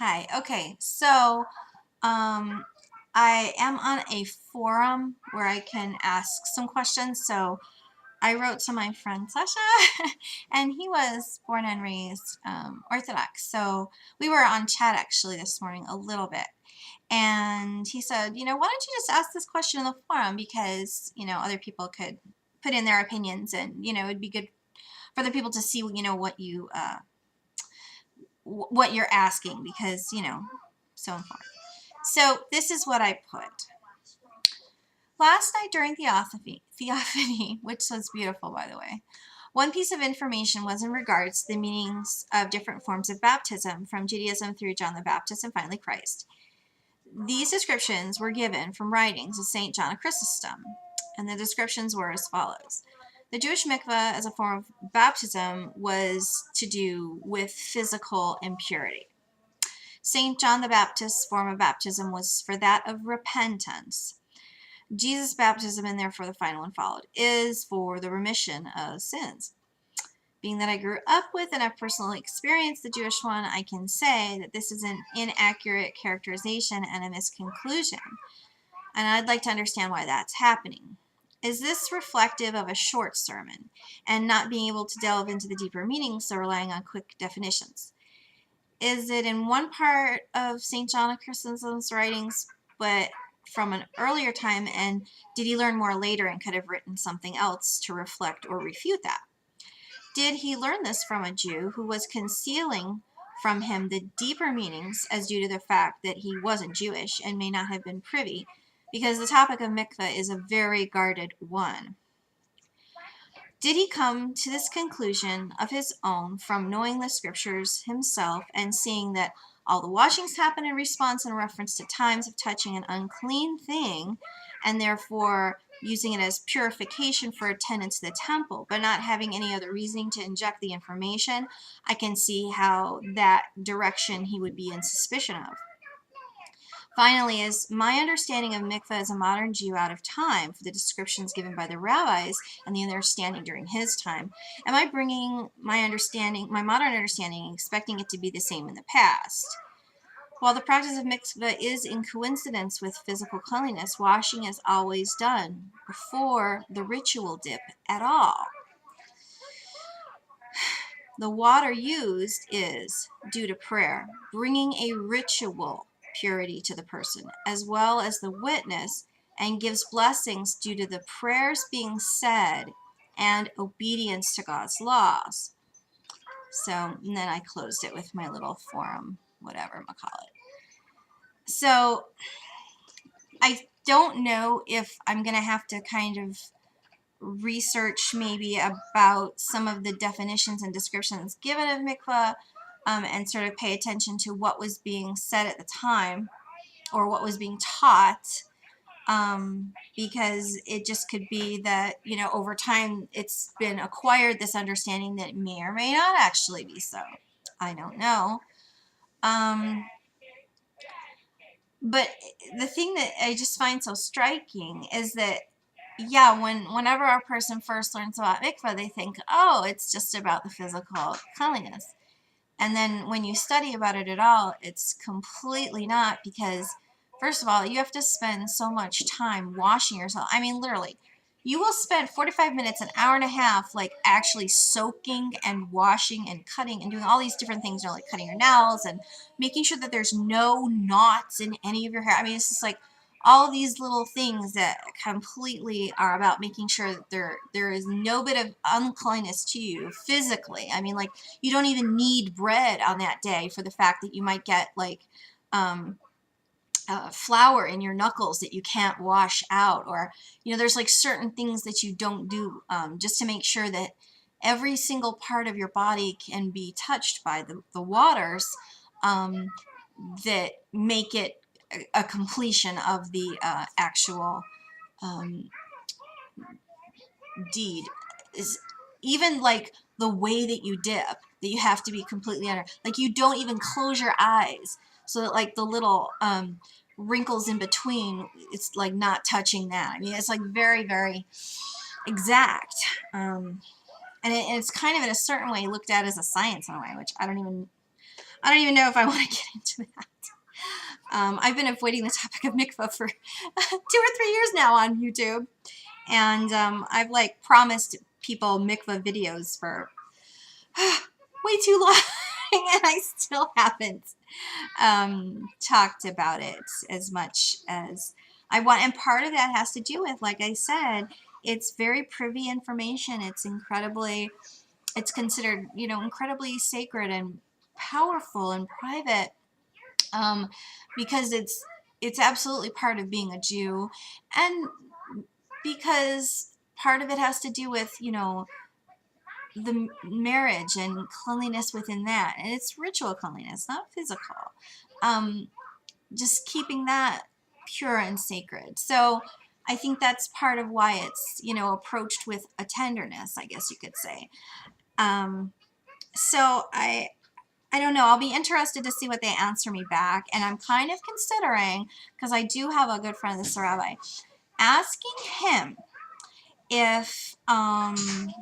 Hi. Okay, so I am on a forum where I can ask some questions. So I wrote to my friend Sasha, and he was born and raised Orthodox. So we were on chat actually this morning a little bit. And he said, why don't you just ask this question in the forum because, other people could put in their opinions and, it'd be good for the people to see, what you're asking because, so important. So this is what I put. Last night during Theophany, which was beautiful, by the way, one piece of information was in regards to the meanings of different forms of baptism, from Judaism through John the Baptist and finally Christ. These descriptions were given from writings of St John Crysostom, and the descriptions were as follows. The Jewish mikveh as a form of baptism was to do with physical impurity. St. John the Baptist's form of baptism was for that of repentance. Jesus' baptism, and therefore the final one followed, is for the remission of sins. Being that I grew up with and have personally experienced the Jewish one, I can say that this is an inaccurate characterization and a misconclusion. And I'd like to understand why that's happening. Is this reflective of a short sermon and not being able to delve into the deeper meanings, so relying on quick definitions? Is it in one part of St. John Chrysostom's writings, but from an earlier time, and did he learn more later and could have written something else to reflect or refute that? Did he learn this from a Jew who was concealing from him the deeper meanings as due to the fact that he wasn't Jewish and may not have been privy, because the topic of mikveh is a very guarded one? Did he come to this conclusion of his own from knowing the scriptures himself and seeing that all the washings happen in response and reference to times of touching an unclean thing, and therefore using it as purification for attendance to the temple, but not having any other reasoning to inject the information? I can see how that direction he would be in suspicion of. Finally, is my understanding of mikveh as a modern Jew out of time for the descriptions given by the rabbis and the understanding during his time? Am I bringing my modern understanding, expecting it to be the same in the past? While the practice of mikveh is in coincidence with physical cleanliness, washing is always done before the ritual dip at all. The water used is due to prayer, bringing a ritual purity to the person, as well as the witness, and gives blessings due to the prayers being said and obedience to God's laws. So, and then I closed it with my little forum, whatever I'm gonna call it. So, I don't know if I'm gonna have to kind of research maybe about some of the definitions and descriptions given of mikveh, and sort of pay attention to what was being said at the time or what was being taught, because it just could be that, over time it's been acquired this understanding that may or may not actually be so. I don't know. But the thing that I just find so striking is that, yeah, whenever a person first learns about mikveh, they think, oh, it's just about the physical cleanliness. And then when you study about it at all, it's completely not, because first of all, you have to spend so much time washing yourself. I mean, literally, you will spend 45 minutes, an hour and a half, like actually soaking and washing and cutting and doing all these different things, like cutting your nails and making sure that there's no knots in any of your hair. I mean, it's just like all of these little things that completely are about making sure that there is no bit of uncleanness to you physically. I mean, like, you don't even need bread on that day for the fact that you might get like flour in your knuckles that you can't wash out, or there's like certain things that you don't do, just to make sure that every single part of your body can be touched by the waters, that make it a completion of the actual deed. Is even like the way that you dip, that you have to be completely under, like you don't even close your eyes, so that like the little wrinkles in between, it's like not touching that. I mean, it's like very, very exact, and it's kind of in a certain way looked at as a science in a way, which I don't even I don't even know if I want to get into that. I've been avoiding the topic of mikvah for 2 or 3 years now on YouTube. And I've like promised people mikvah videos for way too long. And I still haven't talked about it as much as I want. And part of that has to do with, like I said, it's very privy information. It's considered, you know, incredibly sacred and powerful and private, because it's absolutely part of being a Jew, and because part of it has to do with, you know, the marriage and cleanliness within that, and it's ritual cleanliness, not physical. Just keeping that pure and sacred. So I think that's part of why it's, you know, approached with a tenderness, I guess you could say. So I don't know. I'll be interested to see what they answer me back, and I'm kind of considering, because I do have a good friend, this rabbi, asking him if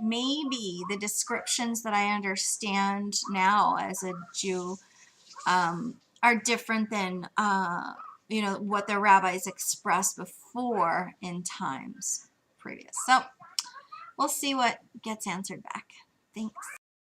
maybe the descriptions that I understand now as a Jew are different than you know, what the rabbis expressed before in times previous. So we'll see what gets answered back. Thanks.